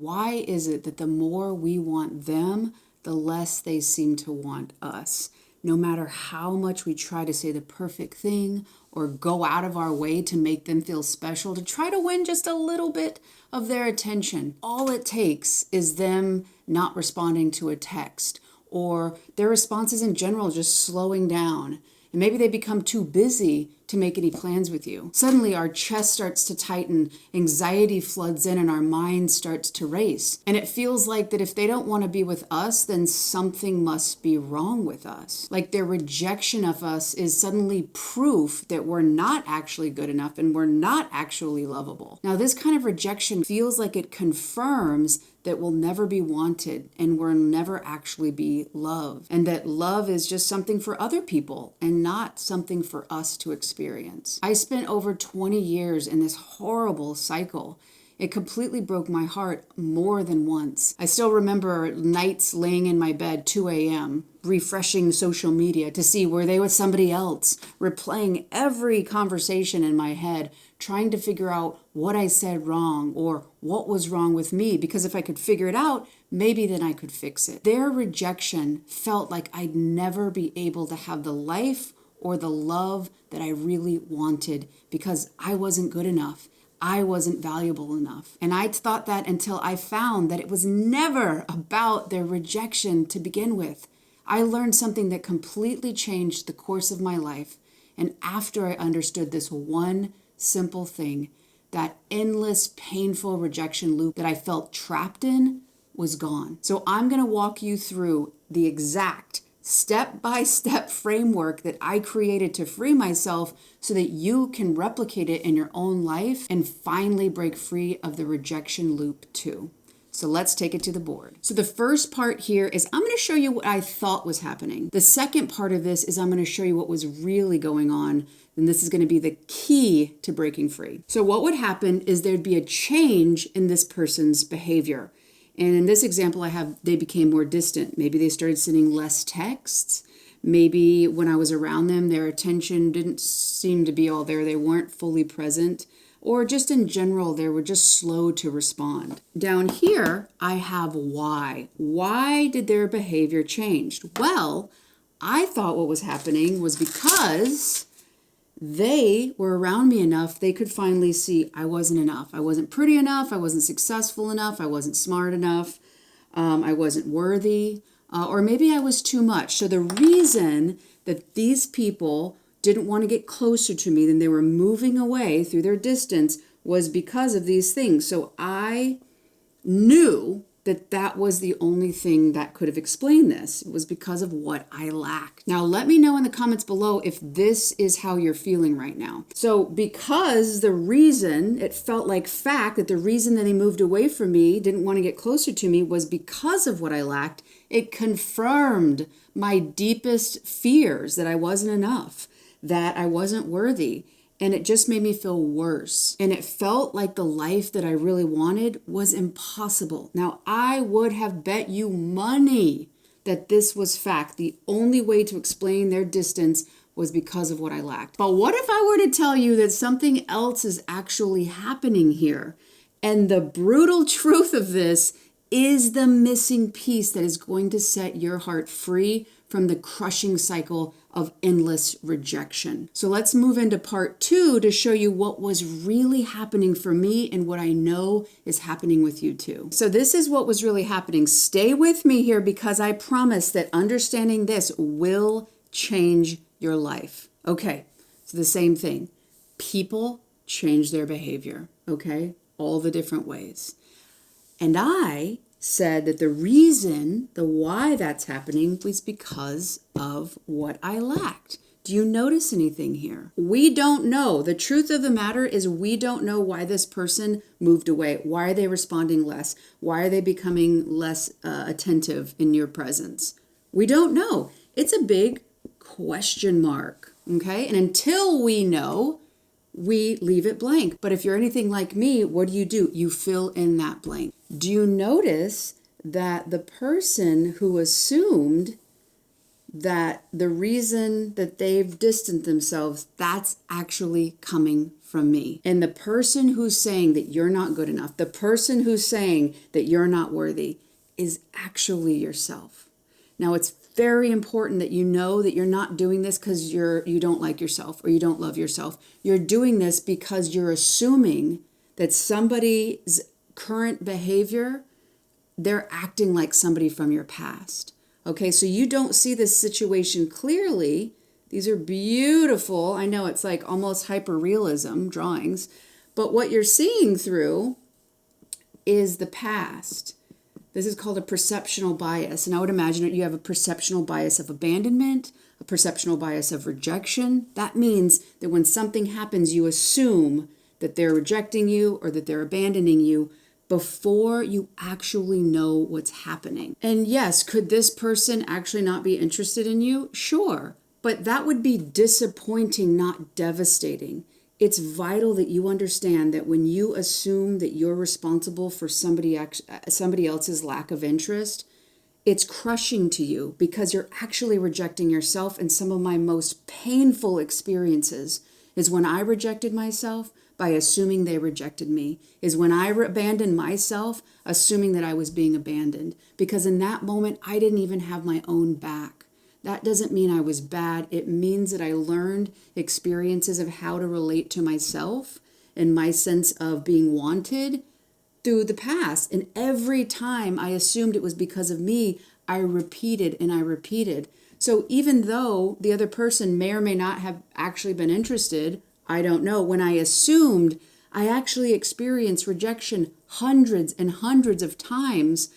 Why is it that the more we want them, the less they seem to want us? No matter how much we try to say the perfect thing or go out of our way to make them feel special, to try to win just a little bit of their attention, all it takes is them not responding to a text or their responses in general just slowing down. And maybe they become too busy to make any plans with you. Suddenly our chest starts to tighten, anxiety floods in, and our mind starts to race. And it feels like that if they don't want to be with us, then something must be wrong with us. Like their rejection of us is suddenly proof that we're not actually good enough and we're not actually lovable. Now, this kind of rejection feels like it confirms that we'll never be wanted and we'll never actually be loved. And that love is just something for other people and not something for us to experience. I spent over 20 years in this horrible cycle. It completely broke my heart more than once. I still remember nights laying in my bed, 2 a.m., refreshing social media to see were they with somebody else, replaying every conversation in my head, trying to figure out what I said wrong or what was wrong with me, because if I could figure it out, maybe then I could fix it. Their rejection felt like I'd never be able to have the life or the love that I really wanted because I wasn't good enough. I wasn't valuable enough. And I thought that until I found that it was never about their rejection to begin with. I learned something that completely changed the course of my life. And after I understood this one simple thing, that endless, painful rejection loop that I felt trapped in was gone. So I'm going to walk you through the exact step-by-step framework that I created to free myself so that you can replicate it in your own life and finally break free of the rejection loop too. So let's take it to the board. So the first part here is I'm going to show you what I thought was happening. The second part of this is I'm going to show you what was really going on. And this is going to be the key to breaking free. So what would happen is there'd be a change in this person's behavior. And in this example I have, they became more distant. Maybe they started sending less texts. Maybe when I was around them, their attention didn't seem to be all there. They weren't fully present. Or just in general, they were just slow to respond. Down here, I have why. Why did their behavior change? Well, I thought what was happening was because they were around me enough, they could finally see I wasn't enough. I wasn't pretty enough. I wasn't successful enough. I wasn't smart enough. I wasn't worthy. Or maybe I was too much. So the reason that these people didn't want to get closer to me, then they were moving away through their distance, was because of these things. So I knew that that was the only thing that could have explained this. It was because of what I lacked. Now, let me know in the comments below if this is how you're feeling right now. So because the reason, it felt like fact that the reason that they moved away from me, didn't want to get closer to me, was because of what I lacked, it confirmed my deepest fears that I wasn't enough, that I wasn't worthy. And it just made me feel worse. And it felt like the life that I really wanted was impossible. Now, I would have bet you money that this was fact. The only way to explain their distance was because of what I lacked. But what if I were to tell you that something else is actually happening here? And the brutal truth of this is the missing piece that is going to set your heart free from the crushing cycle of endless rejection. So let's move into part 2 to show you what was really happening for me and what I know is happening with you too. So this is what was really happening. Stay with me here because I promise that understanding this will change your life. Okay, so the same thing. People change their behavior, okay? All the different ways. And I said that the reason, the why that's happening was because of what I lacked. Do you notice anything here? We don't know. The truth of the matter is we don't know why this person moved away. Why are they responding less? Why are they becoming less attentive in your presence? We don't know. It's a big question mark, okay? And until we know, we leave it blank. But if you're anything like me, what do? You fill in that blank. Do you notice that the person who assumed that the reason that they've distanced themselves, that's actually coming from me. And the person who's saying that you're not good enough, the person who's saying that you're not worthy, is actually yourself. Now, it's very important that you know that you're not doing this because you don't like yourself or you don't love yourself. You're doing this because you're assuming that somebody's current behavior, they're acting like somebody from your past. Okay, so you don't see this situation clearly. These are beautiful. I know it's like almost hyper-realism drawings, but what you're seeing through is the past. This is called a perceptional bias. And I would imagine that you have a perceptional bias of abandonment, a perceptional bias of rejection. That means that when something happens, you assume that they're rejecting you or that they're abandoning you before you actually know what's happening. And yes, could this person actually not be interested in you? Sure. But that would be disappointing, not devastating. It's vital that you understand that when you assume that you're responsible for somebody else's lack of interest, it's crushing to you because you're actually rejecting yourself. And some of my most painful experiences is when I rejected myself by assuming they rejected me, is when I abandoned myself, assuming that I was being abandoned. Because in that moment, I didn't even have my own back. That doesn't mean I was bad. It means that I learned experiences of how to relate to myself and my sense of being wanted through the past. And every time I assumed it was because of me, I repeated and I repeated. So even though the other person may or may not have actually been interested, I don't know. When I assumed, I actually experienced rejection hundreds and hundreds of times,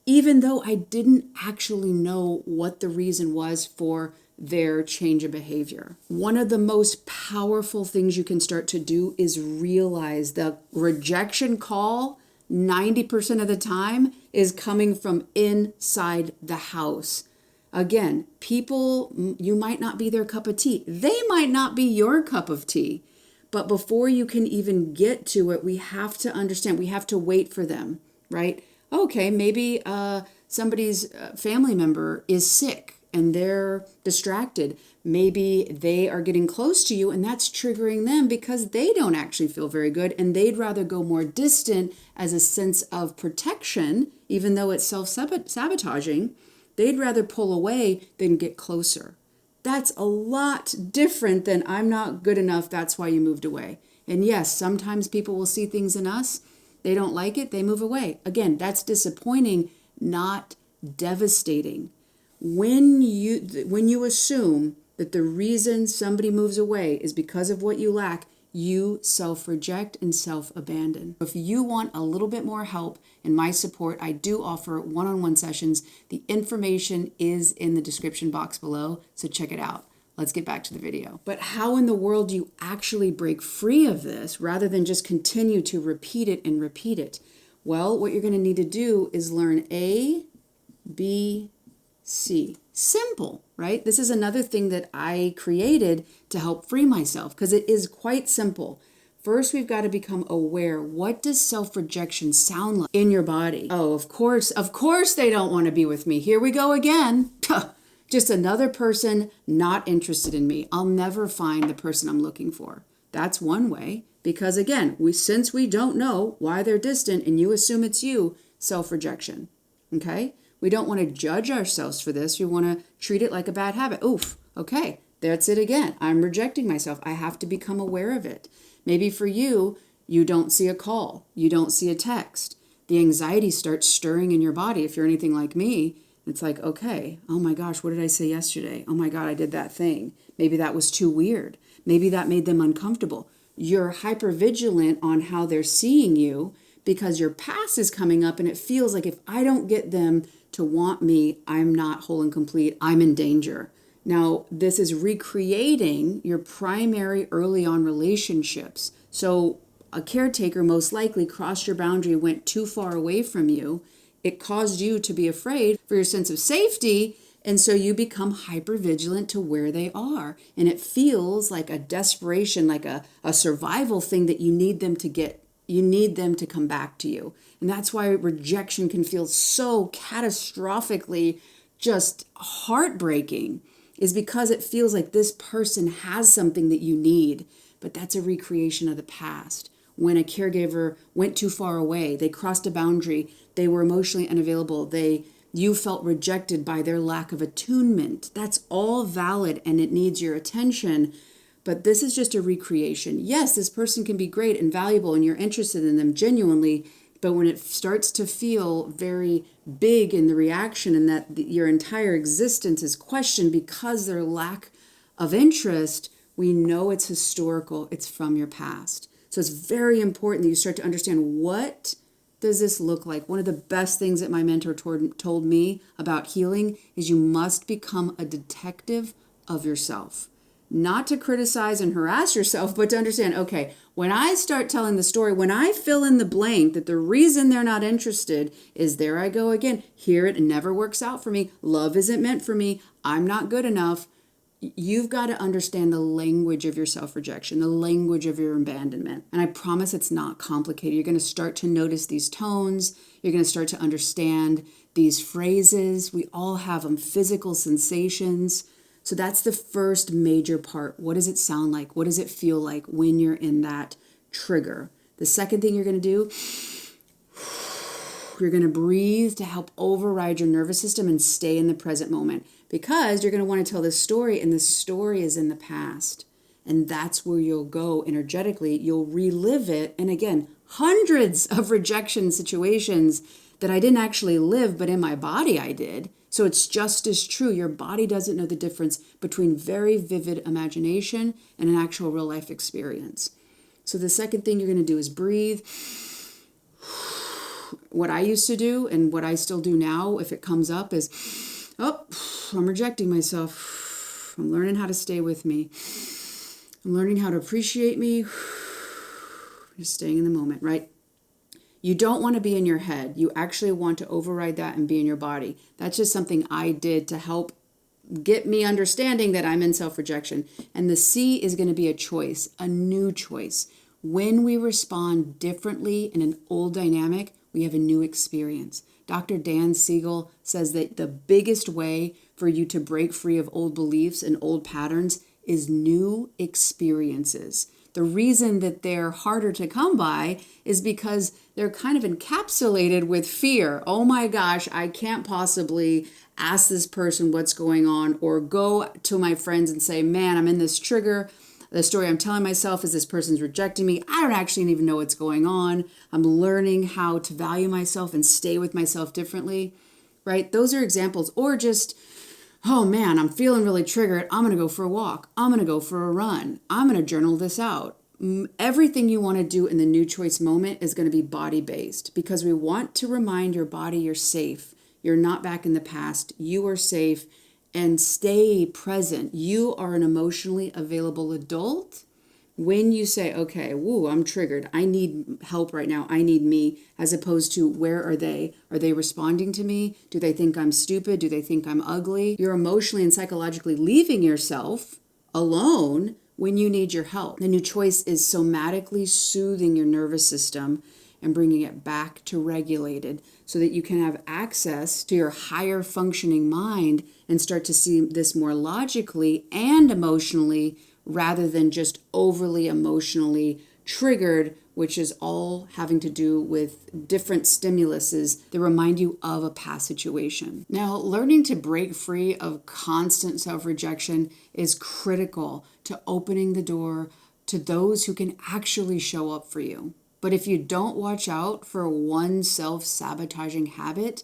even though I didn't actually know what the reason was for their change of behavior. One of the most powerful things you can start to do is realize the rejection call 90% of the time is coming from inside the house. Again, people, you might not be their cup of tea. They might not be your cup of tea. But before you can even get to it, we have to understand, we have to wait for them, right? Okay, maybe somebody's family member is sick and they're distracted. Maybe they are getting close to you and that's triggering them because they don't actually feel very good and they'd rather go more distant as a sense of protection, even though it's self-sabotaging. They'd rather pull away than get closer. That's a lot different than I'm not good enough, that's why you moved away. And yes, sometimes people will see things in us, they don't like it, they move away. Again, that's disappointing, not devastating. When you assume that the reason somebody moves away is because of what you lack, you self-reject and self-abandon. If you want a little bit more help and my support, I do offer one-on-one sessions. The information is in the description box below, so check it out. Let's get back to the video. But how in the world do you actually break free of this rather than just continue to repeat it and repeat it? Well, what you're going to need to do is learn A, B, C. Simple, right? This is another thing that I created to help free myself because it is quite simple. First, we've got to become aware. What does self-rejection sound like in your body? Oh, of course they don't want to be with me. Here we go again. Just another person not interested in me. I'll never find the person I'm looking for. That's one way. Because again, since we don't know why they're distant and you assume it's you, self-rejection. Okay? We don't want to judge ourselves for this. We want to treat it like a bad habit. Oof, okay, that's it again. I'm rejecting myself. I have to become aware of it. Maybe for you, you don't see a call. You don't see a text. The anxiety starts stirring in your body. If you're anything like me, it's like, okay, oh my gosh, what did I say yesterday? Oh my God, I did that thing. Maybe that was too weird. Maybe that made them uncomfortable. You're hypervigilant on how they're seeing you because your past is coming up and it feels like if I don't get them to want me, I'm not whole and complete, I'm in danger. Now, this is recreating your primary early on relationships. So a caretaker most likely crossed your boundary, went too far away from you. It caused you to be afraid for your sense of safety. And so you become hypervigilant to where they are. And it feels like a desperation, like a survival thing that you need them to get. You need them to come back to you. And that's why rejection can feel so catastrophically just heartbreaking is because it feels like this person has something that you need, but that's a recreation of the past. When a caregiver went too far away, they crossed a boundary, they were emotionally unavailable, you felt rejected by their lack of attunement. That's all valid and it needs your attention. But this is just a recreation. Yes, this person can be great and valuable and you're interested in them genuinely, but when it starts to feel very big in the reaction and that your entire existence is questioned because their lack of interest, we know it's historical, it's from your past. So it's very important that you start to understand, what does this look like? One of the best things that my mentor told me about healing is you must become a detective of yourself. Not to criticize and harass yourself, but to understand, okay, when I start telling the story, when I fill in the blank that the reason they're not interested is there I go again. Here it never works out for me. Love isn't meant for me. I'm not good enough. You've got to understand the language of your self-rejection, the language of your abandonment. And I promise it's not complicated. You're going to start to notice these tones. You're going to start to understand these phrases. We all have them, physical sensations. So that's the first major part. What does it sound like? What does it feel like when you're in that trigger? The second thing you're going to do, you're going to breathe to help override your nervous system and stay in the present moment, because you're going to want to tell this story and the story is in the past. And that's where you'll go energetically. You'll relive it. And again, hundreds of rejection situations that I didn't actually live, but in my body I did. So it's just as true. Your body doesn't know the difference between very vivid imagination and an actual real life experience. So the second thing you're going to do is breathe. What I used to do and what I still do now, if it comes up, is, oh, I'm rejecting myself. I'm learning how to stay with me. I'm learning how to appreciate me. Just staying in the moment, right? You don't want to be in your head. You actually want to override that and be in your body. That's just something I did to help get me understanding that I'm in self-rejection. And the C is going to be a choice, a new choice. When we respond differently in an old dynamic, we have a new experience. Dr. Dan Siegel says that the biggest way for you to break free of old beliefs and old patterns is new experiences. The reason that they're harder to come by is because they're kind of encapsulated with fear. Oh my gosh, I can't possibly ask this person what's going on, or go to my friends and say, man, I'm in this trigger. The story I'm telling myself is this person's rejecting me. I don't actually even know what's going on. I'm learning how to value myself and stay with myself differently, right? Those are examples. Or just, oh man, I'm feeling really triggered. I'm going to go for a walk. I'm going to go for a run. I'm going to journal this out. Everything you want to do in the new choice moment is going to be body-based, because we want to remind your body you're safe. You're not back in the past. You are safe, and stay present. You are an emotionally available adult. When you say, okay, woo, I'm triggered. I need help right now. I need me, as opposed to, where are they? Are they responding to me? Do they think I'm stupid? Do they think I'm ugly? You're emotionally and psychologically leaving yourself alone when you need your help. The new choice is somatically soothing your nervous system and bringing it back to regulated, so that you can have access to your higher functioning mind and start to see this more logically and emotionally, rather than just overly emotionally triggered, which is all having to do with different stimuluses that remind you of a past situation. Now, learning to break free of constant self-rejection is critical to opening the door to those who can actually show up for you. But if you don't watch out for one self-sabotaging habit,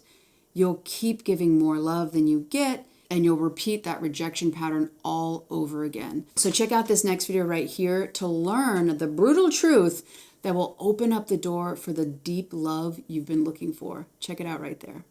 you'll keep giving more love than you get, and you'll repeat that rejection pattern all over again. So check out this next video right here to learn the brutal truth that will open up the door for the deep love you've been looking for. Check it out right there.